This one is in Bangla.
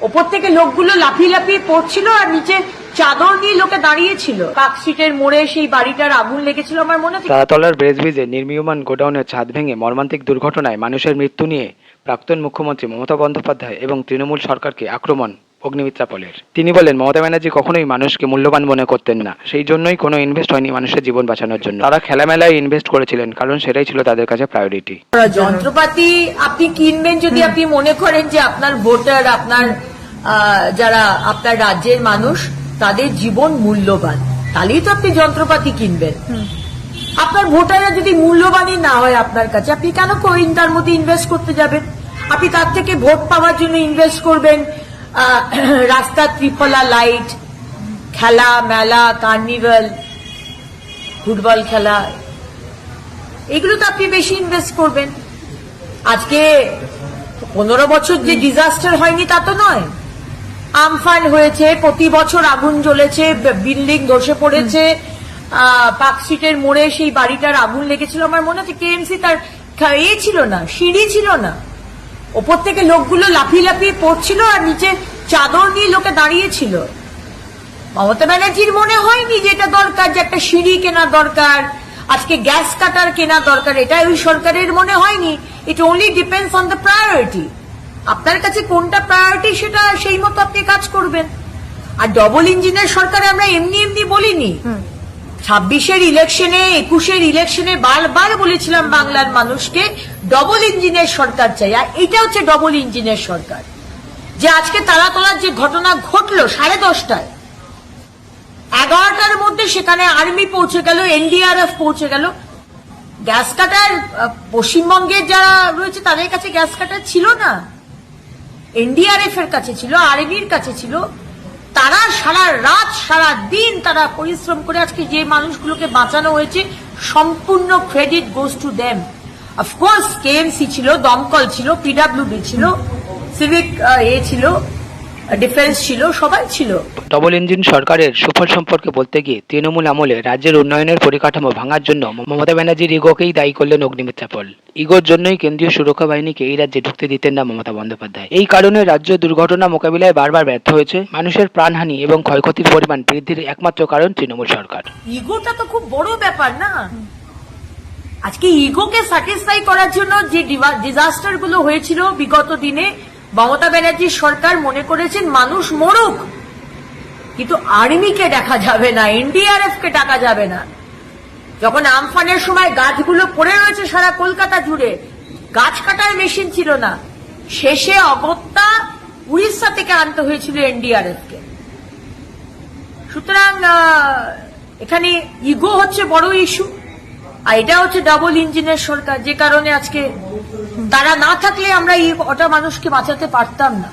ওপর থেকে লোকগুলো লাফিয়ে লাফিয়ে পড়ছিল আর নিচে চাদর নিয়ে লোকে দাঁড়িয়েছিল। পার্কস্ট্রিটের মোড়ে সেই বাড়িটার আগুন লেগেছিল আমার মনে আছে। তারাতলার ব্রিজে নির্মীয়মান গোডাউনের ছাদ ভেঙে মর্মান্তিক দুর্ঘটনায় মানুষের মৃত্যু নিয়ে প্রাক্তন মুখ্যমন্ত্রী মমতা বন্দ্যোপাধ্যায় এবং তৃণমূল সরকারকে আক্রমণ অগ্নিমিত্রা পলের। তিনি বলেন, মমতা ব্যানার্জি কখনোই মানুষকে মূল্যবান মনে করতেন না, সেই জন্যই কোনো ইনভেস্ট হয়নি মানুষের জীবন বাঁচানোর জন্য। তারা খেলামেলায় ইনভেস্ট করেছিলেন, কারণ সেটাই ছিল তাদের কাছে প্রায়োরিটি। যন্ত্রপাতি আপনি কিনবেন যদি আপনি মনে করেন যে আপনার ভোটার, আপনার যারা আপনার রাজ্যের মানুষ, তাদের জীবন মূল্যবান, তাহলেই তো আপনি যন্ত্রপাতি কিনবেন। আপনার ভোটাররা যদি মূল্যবানই না হয় আপনার কাছে, আপনি কেন তার মধ্যে ইনভেস্ট করতে যাবেন? আপনি তার থেকে ভোট পাওয়ার জন্য ইনভেস্ট করবেন রাস্তা, ত্রিফলা লাইট, খেলা মেলা, কার্নিভাল, ফুটবল খেলা, এগুলো তো আপনি বেশি ইনভেস্ট করবেন। আজকে 15 বছর যে ডিজাস্টার হয়নি তা তো নয়। আমফান হয়েছে, প্রতি বছর আগুন জ্বলেছে, বিল্ডিং ধসে পড়েছে। পার্কস্ট্রিটের মোড়ে সেই বাড়িটার আগুন লেগেছিল আমার মনে আছে। কেএমসি তার ছিল না, সিঁড়ি ছিল না, ওপর থেকে লোকগুলো লাফিয়ে লাফিয়ে পড়ছিল আর নিচে চাদর নিয়ে লোকে দাঁড়িয়েছিল। মমতা ব্যানার্জির মনে হয়নি যে এটা দরকার, যে একটা সিঁড়ি কেনা দরকার, আজকে গ্যাস কাটার কেনা দরকার, এটা ওই সরকারের মনে হয়নি। ইট only depends on the priority. আপনার কাছে কোনটা প্রায়োরিটি সেটা সেই মতো আপনি কাজ করবেন। আর ডবল ইঞ্জিনের সরকার আমরা এমনি এমনি বলিনি। 26-এর ইলেকশনে, 21-এর ইলেকশনে বারবার বলেছিলাম বাংলার মানুষকে ডবল ইঞ্জিনের সরকার চাই। আর এটা হচ্ছে ডবল ইঞ্জিনের সরকার। যে আজকে তারাতলার যে ঘটনা ঘটলো 10:30টায়, 11টার মধ্যে সেখানে আর্মি পৌঁছে গেল, এনডিআরএফ পৌঁছে গেল। গ্যাস কাটার পশ্চিমবঙ্গের যারা রয়েছে তাদের কাছে গ্যাস কাটার ছিল না, এনডিআরএফ এর কাছে ছিল, আর্মির কাছে ছিল। তারা সারা রাত সারা দিন তারা পরিশ্রম করে আজকে যে মানুষগুলোকে বাঁচানো হয়েছে, সম্পূর্ণ credit goes to them. Of course KMC ছিল, দমকল ছিল, পিডব্লিউডি ছিল, সিভিক ছিল, ডিফেন্স ছিল, সবাই ছিল। ডবল ইঞ্জিন সরকারের সুফল সম্পর্কে বলতে গিয়ে তৃণমূল আমলে রাজ্যের উন্নয়নের পরিকাঠামো ভাঙার জন্য মমতা ব্যানার্জির ইগোকেই দায়ী করলেন অগ্নিমিত্রা পল। ইগোর জন্যই কেন্দ্রীয় সুরক্ষা বাহিনীকে এই রাজ্যে ঢুকতে দিতেন না মমতা বন্দ্যোপাধ্যায়। এই কারণে রাজ্য দুর্ঘটনা মোকাবিলায় বারবার ব্যর্থ হয়েছে। মানুষের প্রাণহানি এবং ক্ষয়ক্ষতির পরিমাণ বৃদ্ধির একমাত্র কারণ তৃণমূল সরকার। ইগোটা তো খুব বড় ব্যাপার না। আজকে ইগোকে স্যাটিসফাই করার জন্য যে ডিজাস্টার গুলো হয়েছিল বিগত দিনে, মমতা ব্যানার্জির সরকার মনে করেছেন মানুষ মরুক, কিন্তু আর্মিকে দেখা যাবে না, এনডিআরএফ কে ডাকা যাবে না। যখন আমফানের সময় গাছগুলো পড়ে রয়েছে সারা কলকাতা জুড়ে, গাছ কাটার মেশিন ছিল না, শেষে অগত্যা উড়িষ্যা থেকে আনতে হয়েছিল এনডিআরএফ কে। সুতরাং এখানে ইগো হচ্ছে বড় ইস্যু, আর এটা হচ্ছে ডাবল ইঞ্জিনের সরকার, যে কারণে আজকে তারা না থাকলে আমরা এই কটা মানুষকে বাঁচাতে পারতাম না।